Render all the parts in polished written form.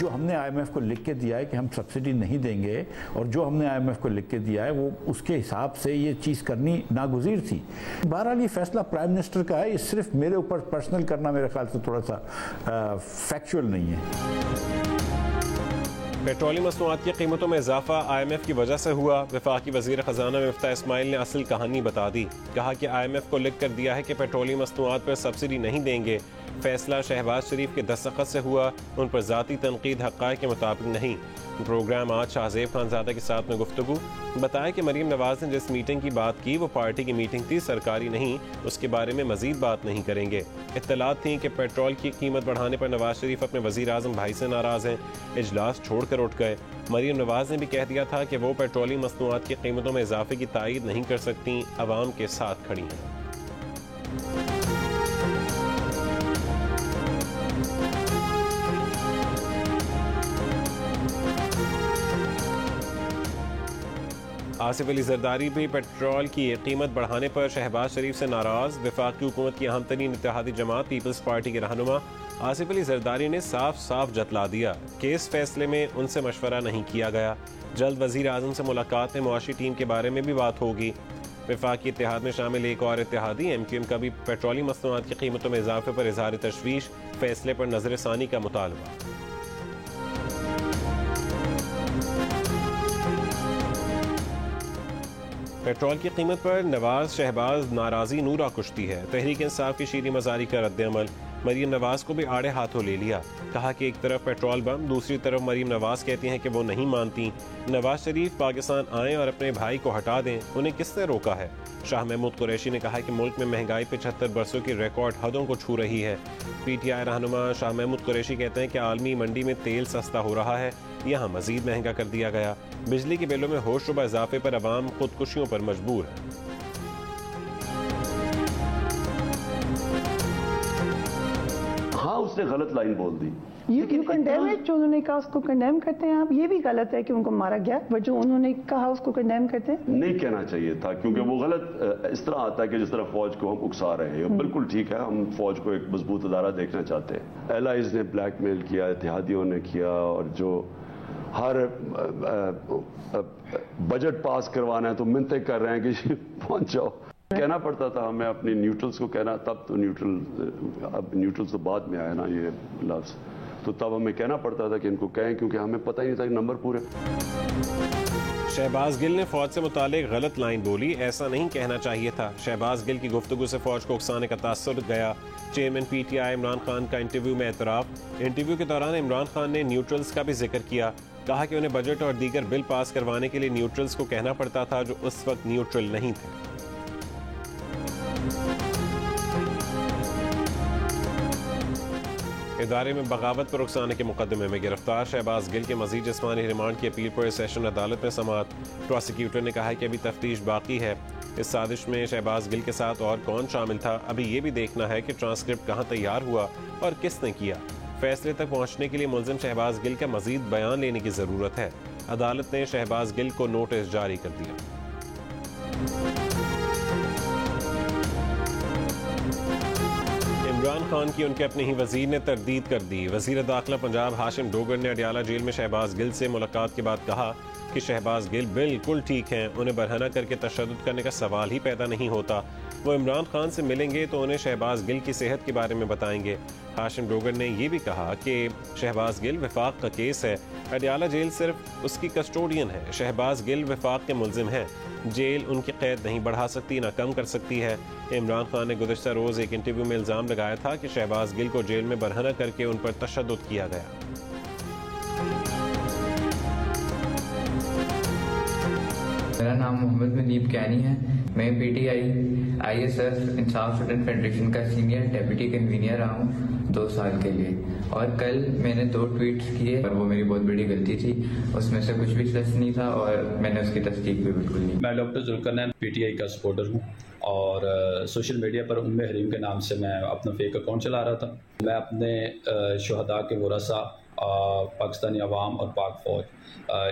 जो हमने IMF को लिख के दिया है कि हम सब्सिडी नहीं देंगे, और जो हमने IMF को लिख के दिया है वो उसके हिसाब से ये चीज़ करनी नागुज़ीर थी। बहरहाल ये फैसला प्राइम मिनिस्टर का है, ये सिर्फ मेरे ऊपर पर्सनल करना मेरे ख्याल से थोड़ा सा फैक्चुअल नहीं है। पेट्रोलियम मसनूआत की कीमतों में इजाफा IMF की वजह से हुआ। वफाकी वज़ीर ख़जाना मिफ्ताह इस्माइल ने असल कहानी बता दी। कहा कि IMF को लिख कर दिया है कि पेट्रोलियम मसनूआत पर सब्सिडी नहीं देंगे। फैसला शहबाज शरीफ के दस्तखत से हुआ, उन पर ज़ाती तनकीद हक़ाइक़ के मुताबिक नहीं। प्रोग्राम आज शाहज़ेब खानज़ादा के साथ में गुफ्तगू। बताया कि मरीम नवाज़ ने जिस मीटिंग की बात की वो पार्टी की मीटिंग थी, सरकारी नहीं, उसके बारे में मज़ीद बात नहीं करेंगे। इत्तलात थी कि पेट्रोल की कीमत बढ़ाने पर नवाज शरीफ अपने वज़ीर आज़म भाई से नाराज़ हैं, इजलास छोड़ कर उठ गए। मरीम नवाज़ ने भी कह दिया था कि वो पेट्रोलियम मसनूआत की कीमतों में इजाफे की तायीद नहीं कर सकती, अवाम के साथ खड़ी हैं। आसिफ अली जरदारी भी पेट्रोल की कीमत बढ़ाने पर शहबाज शरीफ से नाराज। वफाकी हुकूमत की अहम तरीन इत्तेहादी जमात पीपल्स पार्टी के रहनुमा आसिफ अली जरदारी ने साफ साफ जतला दिया कि इस फैसले में उनसे मशवरा नहीं किया गया। जल्द वजीर आजम से मुलाकात में मुआशी टीम के बारे में भी बात होगी। वफाकी इत्तेहाद में शामिल एक और इत्तेहादी MQM का भी पेट्रोलियम मसनूआत की कीमतों में इजाफे पर इजहार तशवीश, फैसले पर नजरसानी का मुतालबा। पेट्रोल की कीमत पर नवाज शहबाज नाराजी नूरा कुश्ती है। तहरीक इंसाफ की शीरी मजारी का रद्द-ए-अमल। मरीम नवाज को भी आड़े हाथों ले लिया। कहा कि एक तरफ पेट्रोल बम, दूसरी तरफ मरीम नवाज कहती हैं कि वो नहीं मानती। नवाज शरीफ पाकिस्तान आएँ और अपने भाई को हटा दें, उन्हें किसने रोका है? शाह महमूद कुरैशी ने कहा कि मुल्क में महंगाई 75 बरसों की रिकॉर्ड हदों को छू रही है। PTI रहनुमा शाह महमूद कुरैशी कहते हैं कि आलमी मंडी में तेल सस्ता हो रहा है, यहाँ मजीद महंगा कर दिया गया। बिजली के बिलों में होशरुबा इजाफे पर अवाम खुदकुशियों पर मजबूर है। हाँ, उसने गलत लाइन बोल दी। लेकिन कंडेम है, जो उन्होंने कहा उसको कंडेम करते हैं आप। ये भी गलत है कि उनको मारा गया, बट जो उन्होंने कहा उसको कंडेम करते हैं। नहीं कहना चाहिए था, क्योंकि वो गलत इस तरह आता है कि जिस तरह फौज को हम उकसा रहे हैं। बिल्कुल ठीक है, हम फौज को एक मजबूत अदारा देखना चाहते हैं। एलाइज ने ब्लैकमेल किया, इत्तेहादियों ने किया, और जो हर बजट पास करवाना है तो मिन्नतें कर रहे हैं कि पहुंच जाओ। कहना पड़ता था हमें अपने न्यूट्रल्स को कहना, तब तो अब न्यूट्रल्स तो बाद में आया ना ये लफ्ज, तो तब हमें कहना पड़ता था कि इनको कहें, क्योंकि हमें पता ही नहीं था कि नंबर पूरे। शहबाज गिल ने फौज से मुतालिक गलत लाइन बोली, ऐसा नहीं कहना चाहिए था। शहबाज गिल की गुफ्तगू से फौज को उकसाने का तासुर गया। चेयरमैन PTI इमरान खान का इंटरव्यू में एतराफ़। इंटरव्यू के दौरान इमरान खान ने न्यूट्रल्स का भी जिक्र किया। कहा कि उन्हें बजट और दीगर बिल पास करवाने के लिए न्यूट्रल्स को कहना पड़ता था, जो उस वक्त न्यूट्रल नहीं थे। इदारे में बगावत पर उकसाने के मुकदमे में गिरफ्तार शहबाज गिल के मजीद जिस्मानी रिमांड की अपील पर सेशन अदालत में समाअत। प्रोसिक्यूटर ने कहा कि अभी तफ्तीश बाकी है। इस साजिश में शहबाज गिल के साथ और कौन शामिल था, अभी ये भी देखना है कि ट्रांसक्रिप्ट कहाँ तैयार हुआ और किसने किया। फैसले तक पहुँचने के लिए मुलजिम शहबाज गिल का मजीद बयान लेने की ज़रूरत है। अदालत ने शहबाज गिल को नोटिस जारी कर दिया। इमरान खान की उनके अपने ही वजीर ने तरदीद कर दी। वजीर दाखिला पंजाब हाशिम डोगर ने अडियाला जेल में शहबाज गिल से मुलाकात के बाद कहा कि शहबाज गिल बिल्कुल ठीक हैं, उन्हें बरहना करके तशद्दुद करने का सवाल ही पैदा नहीं होता। वो इमरान खान से मिलेंगे तो उन्हें शहबाज गिल की सेहत के बारे में बताएंगे। हाशिम डोगर ने यह भी कहा कि शहबाज गिल वफाक का केस है, अडियाला जेल सिर्फ उसकी कस्टोडियन है। शहबाज गिल वफाक के मुलजिम हैं, जेल उनकी कैद नहीं बढ़ा सकती ना कम कर सकती है। इमरान खान ने गुज़श्ता रोज़ एक इंटरव्यू में इल्ज़ाम लगाया था कि शहबाज गिल को जेल में बरहना करके उन पर तशद्दुद किया गया। मेरा नाम मोहम्मद मुनीब कैनी है। मैं PTI ISF इंसाफ स्टूडेंट फेडरेशन का सीनियर डेप्यूटी कन्वीनियर रहा हूँ 2 साल के लिए। और कल मैंने 2 ट्वीट्स किए और वो मेरी बहुत बड़ी गलती थी, उसमें से कुछ भी सच नहीं था और मैंने उसकी तस्दीक भी बिल्कुल नहीं। मैं डॉक्टर जुल्करनैन PTI का सपोर्टर हूँ और सोशल मीडिया पर उम्मे हरीम के नाम से मैं अपना फेक अकाउंट चला रहा था। मैं अपने शुहदा के वरसा, पाकिस्तानी अवाम और पाक फौज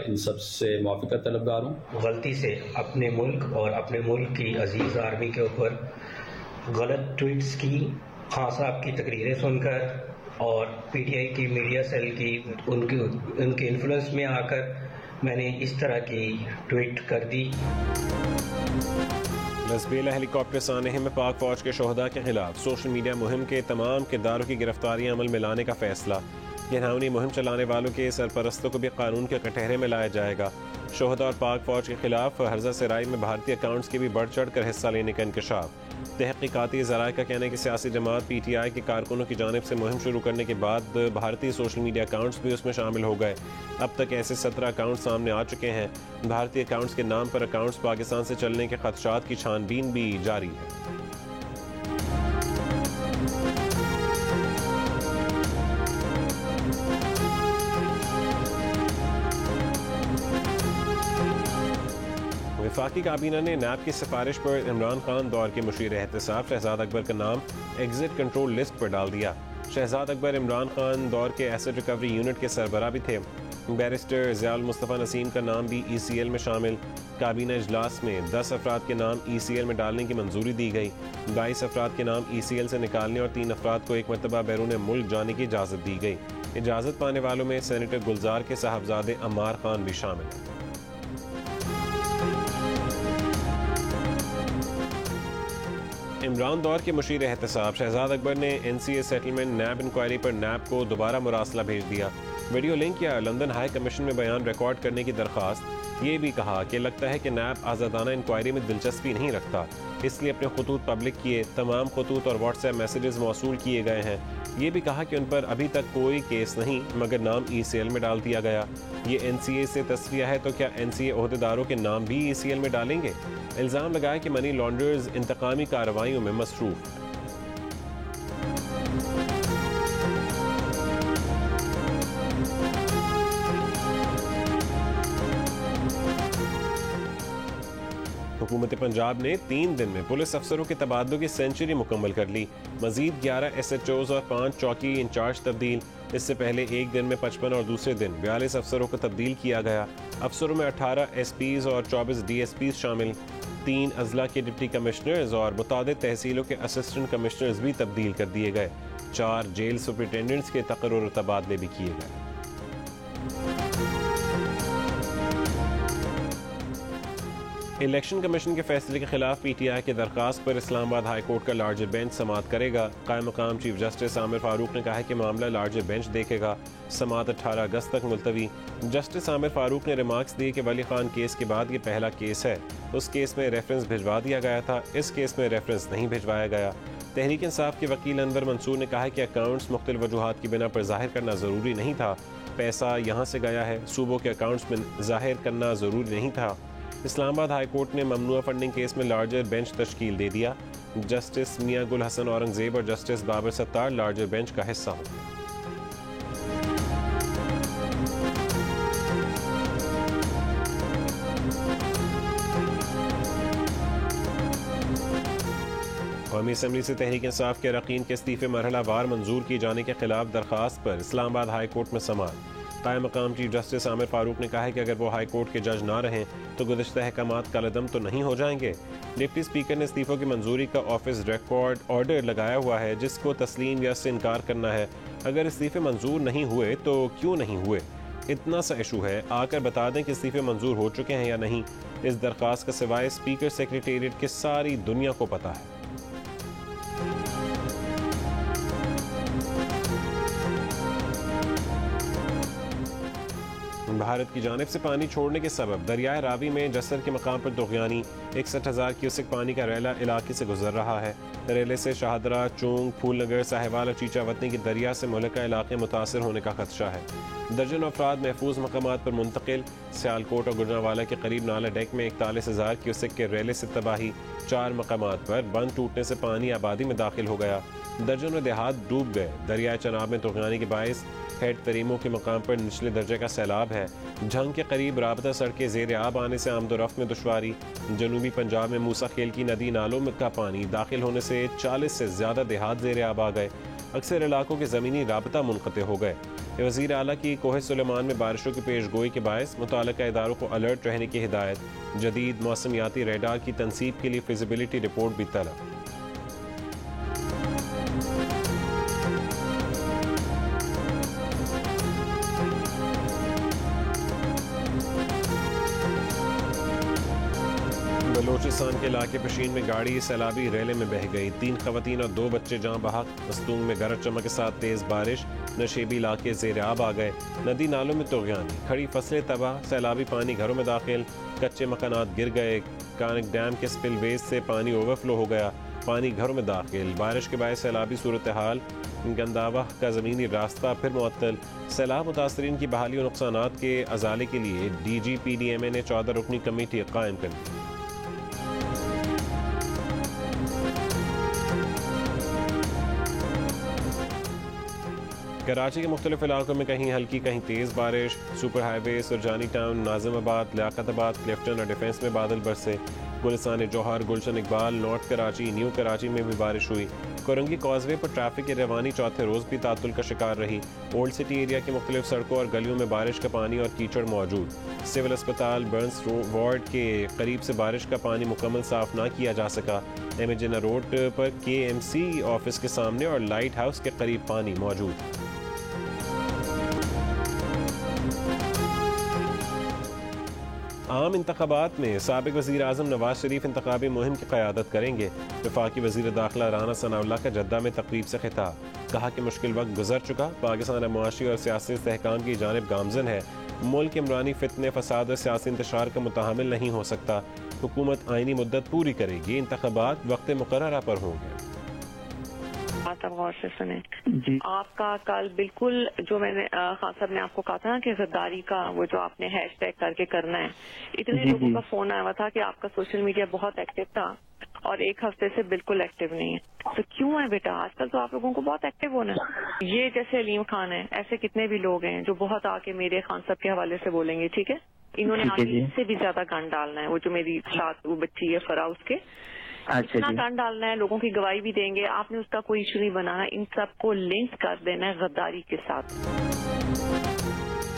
इन सब से मुआफ़क़त तलबगार हूँ। गलती से अपने मुल्क और अपने मुल्क की अजीज़ आर्मी के ऊपर गलत ट्वीट्स की, खान साहब की तकरीरें सुनकर और पीटीआई की मीडिया सेल की उनके इन्फ्लुएंस में आकर मैंने इस तरह की ट्वीट कर दी। लसबेला हेलीकॉप्टर सानहे में पाक फौज के शोहदा के खिलाफ सोशल मीडिया मुहिम के तमाम किरदारों की गिरफ्तारियां अमल में लाने का फैसला। घिनौनी मुहिम चलाने वालों के सरपरस्तों को भी कानून के कटहरे में लाया जाएगा। शोहदा और पाक फौज के खिलाफ हर्जा सराई में भारतीय अकाउंट्स के भी बढ़ चढ़ कर हिस्सा लेने का इंकशाफ। तहकीकाती ज़राए का कहना है कि सियासी जमात पीटीआई के कारकुनों की जानिब से मुहिम शुरू करने के बाद भारतीय सोशल मीडिया अकाउंट्स भी उसमें शामिल हो गए। अब तक ऐसे 17 अकाउंट्स सामने आ चुके हैं। भारतीय अकाउंट्स के नाम पर अकाउंट्स पाकिस्तान से चलने के खदशात की छानबीन भी जारी है। वफाकी काबीना ने नैब की सिफारिश पर इमरान खान दौर के मुशीर एहतसाब शहजाद अकबर का नाम एग्जिट कंट्रोल लिस्ट पर डाल दिया। शहजाद अकबर इमरान खान दौर के एसेट रिकवरी यूनिट के सरबराह भी थे। बैरिस्टर ज़ियाउल मुस्तफ़ा नसीम का नाम भी ECL में शामिल। काबीना इजलास में 10 अफराद के नाम ECL में डालने की मंजूरी दी गई। 22 अफराद के नाम ECL से निकालने और 3 अफराद को एक मरतबा बैरून मुल्क जाने की इजाज़त दी गई। इजाज़त पाने वालों में सेनेटर गुलजार के साहबजादे अम्मार खान भी शामिल हैं। इमरान दौर के मुशीर एहतसाब शहजाद अकबर ने NCA सेटलमेंट नैब इंक्वायरी पर नैब को दोबारा मुरासला भेज दिया। वीडियो लिंक या लंदन हाई कमीशन में बयान रिकॉर्ड करने की दरख्वास्त। ये भी कहा कि लगता है कि नैब आज़ादाना इंक्वायरी में दिलचस्पी नहीं रखता, इसलिए अपने खतूत पब्लिक किए। तमाम खतूत और व्हाट्सएप मैसेजेस मौसूल किए गए हैं। ये भी कहा कि उन पर अभी तक कोई केस नहीं, मगर नाम ECL में डाल दिया गया। ये NCA से तस्वीर है तो क्या NCA ओहदेदारों के नाम भी ECL में डालेंगे? इल्ज़ाम लगाया कि मनी लॉन्डर्स इंतकामी कार्रवाइयों में मसरूफ हैं। हुकूमत पंजाब ने 3 दिन में पुलिस अफसरों के तबादलों की सेंचुरी मुकम्मल कर ली। मजीद 11 SHOs और 5 चौकी इंचार्ज तब्दील। इससे पहले एक दिन में 55 और दूसरे दिन 42 अफसरों को तब्दील किया गया। अफसरों में 18 SPs और 24 DSPs शामिल। 3 अजला के डिप्टी कमिश्नर्स और मुतादिद तहसीलों के असिस्टेंट कमिश्नर्स भी तब्दील कर दिए गए। 4 जेल सुपरिटेंडेंट्स के तकर्रुर और तबादले भी किए गए। इलेक्शन कमीशन के फैसले के खिलाफ PTI की दरखास्त पर इस्लामाबाद हाई कोर्ट का लार्जर बेंच समाअत करेगा। कायम मकाम चीफ जस्टिस आमिर फारूक ने कहा है कि मामला लार्जर बेंच देखेगा। समाअत 18 अगस्त तक मुलतवी। जस्टिस आमिर फारूक ने रिमार्क्स दिए कि वली खान केस के बाद ये पहला केस है। उस केस में रेफरेंस भिजवा दिया गया था, इस केस में रेफरेंस नहीं भिजवाया गया। तहरीक इंसाफ के वकील अनवर मंसूर ने कहा है कि अकाउंट्स मुख्तलिफ वजूहात की बिना पर जाहिर करना ज़रूरी नहीं था। पैसा यहाँ से गया है, सूबों के अकाउंट्स में जाहिर करना ज़रूरी नहीं था। इस्लामाबाद हाई कोर्ट ने ममनुआ फंडिंग केस में लार्जर बेंच तश्कील दे दिया। जस्टिस मियां गुल हसन औरंगजेब और justice Babar Sattar larger bench का हिस्सा होंगे। कौमी असम्बली से तहरीक इंसाफ के अरकान के इस्तीफे मरहला वार मंजूर किए जाने के खिलाफ दरखास्त पर इस्लामाबाद हाई कोर्ट में समाअत। कायम मकाम चीफ जस्टिस आमिर फारूक ने कहा है कि अगर वो हाई कोर्ट के जज ना रहें तो गुज़श्ता अहकामात कलअदम तो नहीं हो जाएंगे। डिप्टी स्पीकर ने इस्तीफों की मंजूरी का ऑफिस रिकॉर्ड ऑर्डर लगाया हुआ है, जिसको तस्लीम या से इनकार करना है। अगर इस्तीफे मंजूर नहीं हुए तो क्यों नहीं हुए, इतना सा इशू है, आकर बता दें कि इस्तीफे मंजूर हो चुके हैं या नहीं। इस दरख्वास्त का सिवाय स्पीकर सेक्रेटेरिएट की सारी दुनिया को पता है। भारत की जानिब से पानी छोड़ने के सबब दरियाए रावी में जसर के मकाम पर दुगयानी। 61,000 क्यूसेक पानी का रेला इलाके से गुजर रहा है। रेले से शाहदरा, चोंग, फूलनगर, साहिवाल और चीचावतनी की दरिया से मुल्का इलाके मुतासर होने का खदशा है। दर्जन अफराद महफूज मकामात पर मुंतकिल। सियालकोट और गुजरांवाला के करीब नाला डेक में 41,000 क्यूसेक के रेले से तबाही। 4 मकामात पर बंद टूटने से पानी आबादी में दाखिल हो गया। दर्जनों देहात डूब गए। दरियाए चनाब में दुगयानी के बायस हेड तरीमों के मकाम पर निचले दर्जे का सैलाब है। झंग के करीब राबता सड़कें ज़ेर आब आने से आमदोरफ्त में दुश्वारी। जनूबी पंजाब में मूसा खेल की नदी नालों में का पानी दाखिल होने से 40 से ज़्यादा देहात ज़ेर आब आ गए। अक्सर इलाकों के ज़मीनी राबता मुनक़ते हो गए। वज़ीर आला की कोहे सुलेमान में बारिशों की पेश गोई के बायस मुताल्लिका इदारों को अलर्ट रहने की हिदायत। जदीद मौसमियाती रेडार की तनसीब के लिए फिजिबिलिटी रिपोर्ट भी तलब। बलोचिस्तान के इलाके पशीन में गाड़ी सैलाबी रेले में बह गई। 3 खवातीन और 2 बच्चे जहाँ बहक। मस्तूंग में गरज चमक के साथ तेज बारिश, नशेबी इलाके ज़ेर-आब आ गए। नदी नालों में तुग़यानी, खड़ी फसलें तबाह, सैलाबी पानी घरों में दाखिल, कच्चे मकानात गिर गए। कानक डैम के स्पिलवेज से पानी ओवरफ्लो हो गया, पानी घरों में दाखिल। बारिश के बायस सैलाबी सूरत हाल, गंदावाह का ज़मीनी रास्ता फिर मुअत्तल। सैलाब मुतासरीन की बहाली और नुकसानात के अजाले के लिए DGPDMA ने 14 रुकनी कमेटी कायम कर दी। कराची के मुख्तलिफ इलाकों में कहीं हल्की कहीं तेज़ बारिश। Super highway Surjani town, Nazimabad, Liaquatabad, Clifton और डिफेंस में बादल बरसे। गुलिस्तान जौहर, गुलशन इकबाल, नॉर्थ कराची, न्यू कराची में भी बारिश हुई। कोरंगी कॉजवे पर ट्रैफिक की रवानी चौथे रोज़ भी तातुल का शिकार रही। ओल्ड सिटी एरिया की मुख्तलिफ सड़कों और गलियों में बारिश का पानी और कीचड़ मौजूद। सिविल अस्पताल बर्न्स वार्ड के करीब से बारिश का पानी मुकम्मल साफ ना किया जा सका। एमेजिना रोड पर KMC ऑफिस के सामने और लाइट हाउस के करीब पानी मौजूद। आम इंतखाबात में साबिक वज़ीर आज़म नवाज शरीफ इंतखाबी मुहिम की क़यादत करेंगे। वफाकी वज़ीर दाखिला राना सनाउल्लाह का जद्दा में तकरीब से खिताब, कहा कि मुश्किल वक्त गुजर चुका, पाकिस्तान मुआशी और सियासी इस्तेहकाम की जानिब गामजन है। मुल्क इमरानी फितने, फसाद और सियासी इंतशार का मुतहम्मिल नहीं हो सकता। हुकूमत आइनी मुद्दत पूरी करेगी, इंतखाबात वक्त मुकर्ररा पर होंगे। बात आप गौर से सुने। आपका कल बिल्कुल जो मैंने खान साहब ने आपको कहा था ना कि गद्दारी का वो जो आपने हैशटैग करके करना है, इतने लोगों का फोन आया हुआ था कि आपका सोशल मीडिया बहुत एक्टिव था और 1 हफ्ते से बिल्कुल एक्टिव नहीं है। तो क्यों है बेटा, आजकल तो आप लोगों को बहुत एक्टिव होना है। ये जैसे अलीम खान है, ऐसे कितने भी लोग हैं जो बहुत आके मेरे खान साहब के हवाले से बोलेंगे, ठीक है। इन्होंने आगे इससे भी ज्यादा गन डालना है। वो जो मेरी साथ वो बच्ची है फरा, उसके इतना गन डालना है, लोगों की गवाही भी देंगे। आपने उसका कोई इशू नहीं बनाना, इन सबको लिंक कर देना है गद्दारी के साथ।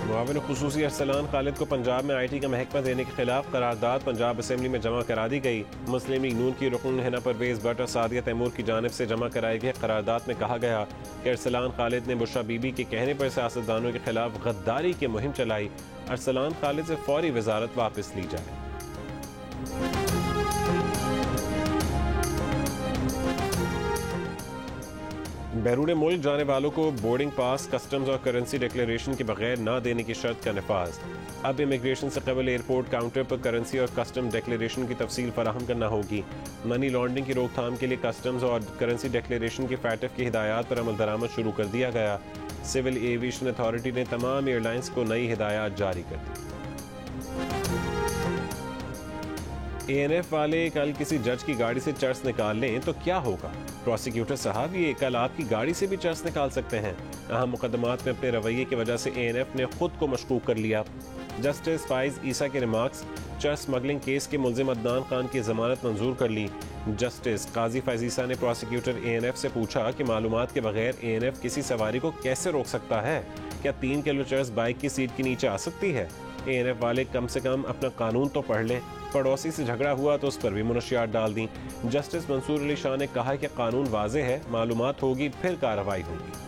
मुआविन खुसूसी अरसलान खालिद को पंजाब में IT का महकमा देने के खिलाफ करारदाद पंजाब असेंबली में जमा करा दी गई। मुस्लिम लीग नून की रुकन हिना परवेज भट्ट और सादिया तैमूर की जानिब से जमा कराई गई करारदाद में कहा गया कि अरसलान खालिद ने बुशरा बीबी के कहने पर सियासतदानों के खिलाफ गद्दारी की मुहिम चलाई। अरसलान खालिद से फौरी वजारत वापस ली जाए। बैरून मुल्क जाने वालों को बोर्डिंग पास, कस्टम्स और करेंसी डिक्लेरेशन के बगैर न देने की शर्त का नफाज। अब इमिग्रेशन से कबल एयरपोर्ट काउंटर पर करेंसी और कस्टम डिक्लेरेशन की तफसील फराहम करना होगी। मनी लॉन्ड्रिंग की रोकथाम के लिए कस्टम्स और करेंसी डिक्लेरेशन की फैटफ की हिदायत पर अमल दरामद शुरू कर दिया गया। सिविल एविएशन अथॉरिटी ने तमाम एयरलाइंस को नई हिदायत जारी कर दी। ANF वाले कल किसी जज की गाड़ी से चर्च निकाल लें तो क्या होगा? प्रोसिक्यूटर साहब, ये कल आपकी गाड़ी से भी चर्च निकाल सकते हैं। अहम मुकदमात में अपने रवैये की वजह से ANF ने खुद को मशकूक कर लिया। जस्टिस फाइज ईसा के रिमार्क्स, चर्च स्मगलिंग केस के मुल्जिम अदनान खान की जमानत मंजूर कर ली। जस्टिस काजी फाइज ईसा ने प्रोसिक्यूटर ANF से पूछा कि मालूमात के बगैर ANF किसी सवारी को कैसे रोक सकता है? क्या 3 किलो चर्च बाइक की सीट के नीचे आ सकती है? ANF वाले कम से कम अपना कानून तो पढ़ लें। पड़ोसी से झगड़ा हुआ तो उस पर भी मुनशियात डाल दी। जस्टिस मंसूर अली शाह ने कहा कि कानून वाज़ेह है, मालूमात होगी फिर कार्रवाई होगी।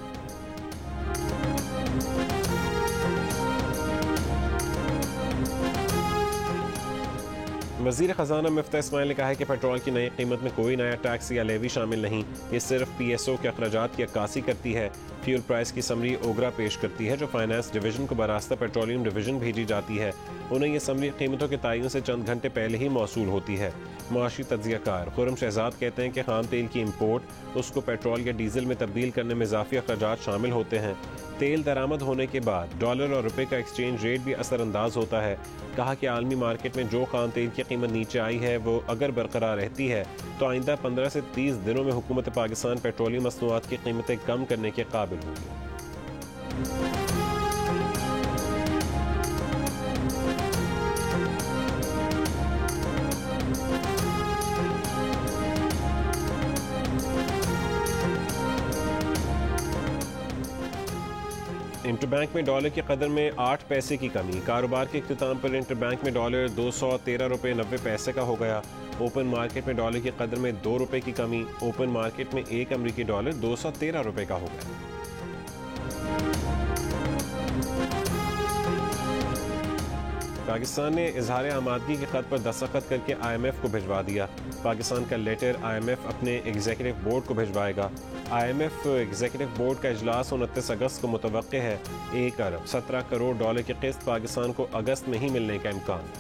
वज़ीर ख़जाना मुफ्ती इस्माइल ने कहा है कि पेट्रोल की नई कीमत में कोई नया टैक्स या लेवी शामिल नहीं, ये सिर्फ PSO के अखराजात की अक्कासी करती है। फ्यूल प्राइस की समरी ओगरा पेश करती है जो फाइनेंस डिवीजन को बरास्ता पेट्रोलियम डिवीजन भेजी जाती है। उन्हें यह समरी कीमतों के तयन से चंद घंटे पहले ही मौसूल होती है। मुआशी तज्जियाकार खुर्रम शहजाद कहते हैं कि खाम तेल की इम्पोर्ट, उसको पेट्रोल या डीजल में तब्दील करने में इजाफी अखराजात शामिल होते हैं। तेल दरामद होने के बाद डॉलर और रुपए का एक्सचेंज रेट भी असरअंदाज होता है। कहा कि आलमी मार्केट में जो खाम तेल की कीमत नीचे आई है वो अगर बरकरार रहती है तो आइंदा 15 से 30 दिनों में हुकूमत पाकिस्तान पेट्रोलियम मसनूआत की कीमतें कम करने के काबिल होगी। इंटरबैंक में डॉलर की कदर में 8 पैसे की कमी। कारोबार के इख्तिताम पर इंटरबैंक में डॉलर 213 रुपये 90 पैसे का हो गया। ओपन मार्केट में डॉलर की कदर में 2 रुपये की कमी। ओपन मार्केट में 1 अमरीकी डॉलर 213 रुपये का हो गया। पाकिस्तान ने इजहार आमादगी के खत पर दस्तखत करके IMF को भिजवा दिया। पाकिस्तान का लेटर IMF अपने एग्जीक्यूटिव बोर्ड को भिजवाएगा। IMF एग्जीक्यूटिव बोर्ड का इजलास 29 अगस्त को मुतवक्के है। 1 अरब 17 करोड़ डॉलर की किस्त पाकिस्तान को अगस्त में ही मिलने का इम्कान।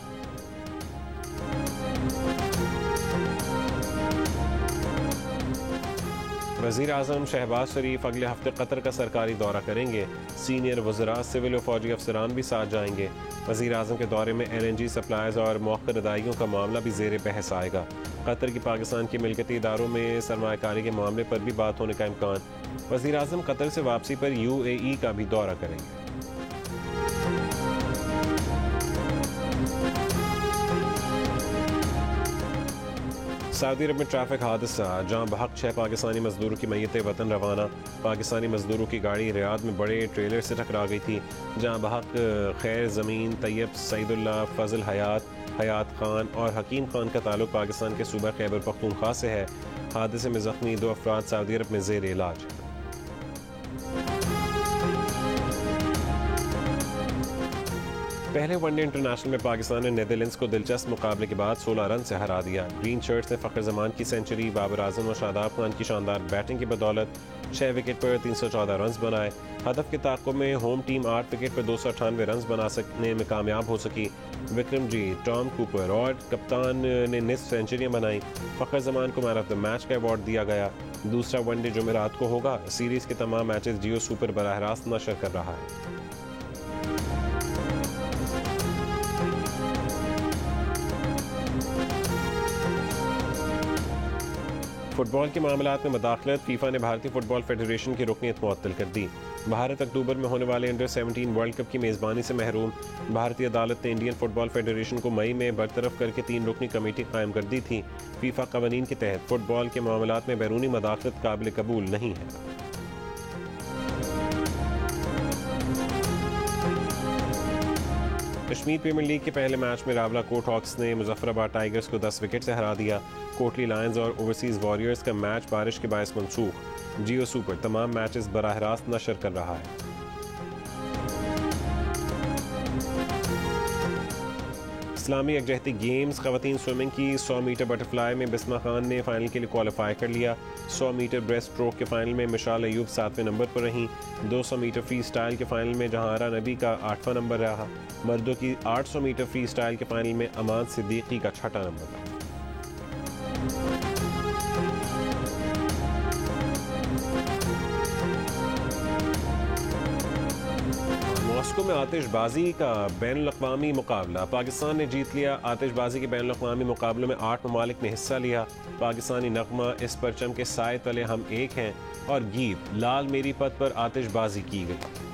वज़ीर आज़म शहबाज शरीफ अगले हफ्ते कतर का सरकारी दौरा करेंगे। सीनियर वज़रा, सिविल और फौजी अफसरान भी साथ जाएंगे। वज़ीर आज़म के दौरे में LNG सप्लाईज और मौखर अदायगियों का मामला भी ज़ेर बहस आएगा। कतर की पाकिस्तान की मिलकती इदारों में सरमायाकारी के मामले पर भी बात होने का इम्कान। वज़ीर आज़म कतर से वापसी पर UAE का भी दौरा करेंगे। सऊदी अरब में ट्रैफिक हादसा, जहां बहक 6 पाकिस्तानी मजदूरों की मैयतें वतन रवाना। पाकिस्तानी मजदूरों की गाड़ी रियाद में बड़े ट्रेलर से टकरा गई थी, जहां बहक खैर ज़मीन, तैयब, सईदुल्ला, फजल हयात खान और हकीम खान का ताल्लुक पाकिस्तान के सूबा खैबर पख्तूनख्वा से है। हादसे में जख्मी 2 अफराद सऊदी अरब में ज़ेर इलाज। पहले वनडे इंटरनेशनल में पाकिस्तान ने नीदरलैंड्स को दिलचस्प मुकाबले के बाद 16 रन से हरा दिया। ग्रीन शर्ट्स ने फ़खर जमान की सेंचुरी, बाबर आजम और शादाब खान की शानदार बैटिंग की बदौलत 6 विकेट पर 314 रन बनाए। हदफ के ताक़ुब में होम टीम 8 विकेट पर 298 रन बना सकने में कामयाब हो सकी। विक्रमजीत, टॉम कूपर और कप्तान ने निस्फ सेंचुरियां बनाई। फ़खर जमान को मैन ऑफ द मैच का अवार्ड दिया गया। दूसरा वनडे जुमेरात को होगा। सीरीज़ के तमाम मैचेस जियो सुपर बराह रास्त नशर कर रहा है। फुटबॉल के मामलात में मदाखलत, फीफा ने भारतीय फुटबॉल फेडरेशन की रुकनीत मुअत्तल कर दी। भारत अक्टूबर में होने वाले अंडर 17 वर्ल्ड कप की मेज़बानी से महरूम। भारतीय अदालत ने इंडियन फुटबॉल फेडरेशन को मई में बरतरफ करके 3 रुकनी कमेटी कायम कर दी थी। फीफा कवानीन के तहत फुटबॉल के मामलात में बैरूनी मदाखलत काबिल कबूल नहीं है। कश्मीर प्रीमियर लीग के पहले मैच में रावलाकोट हॉक्स ने मुजफ्फराबाद टाइगर्स को 10 विकेट से हरा दिया। कोटली लायंस और ओवरसीज वॉरियर्स का मैच बारिश के बायस मनसूख। जियो सुपर तमाम मैचेस बराह रास्त नशर कर रहा है। इस्लामी यकजहती गेम्स खवातीन स्विमिंग की 100 मीटर बटरफ्लाई में बिस्मा खान ने फाइनल के लिए क्वालिफाई कर लिया। 100 मीटर ब्रेस्ट स्ट्रोक के फाइनल में मिशाल अयूब 7वें नंबर पर रहीं। 200 मीटर फ्री स्टाइल के फाइनल में जहारा नबी का 8वां नंबर रहा। मर्दों की 800 मीटर फ्री स्टाइल के फाइनल में अमान सिद्दीकी का 6वां नंबर रहा। मॉस्को में आतिशबाजी का बैनुल-अक़वामी मुकाबला, पाकिस्तान ने जीत लिया। आतिशबाजी के बैनुल-अक़वामी मुकाबलों में 8 ममालिक ने हिस्सा लिया। पाकिस्तानी नगमा इस परचम के साए तले हम एक हैं और गीत लाल मेरी पत पर आतिशबाजी की गई।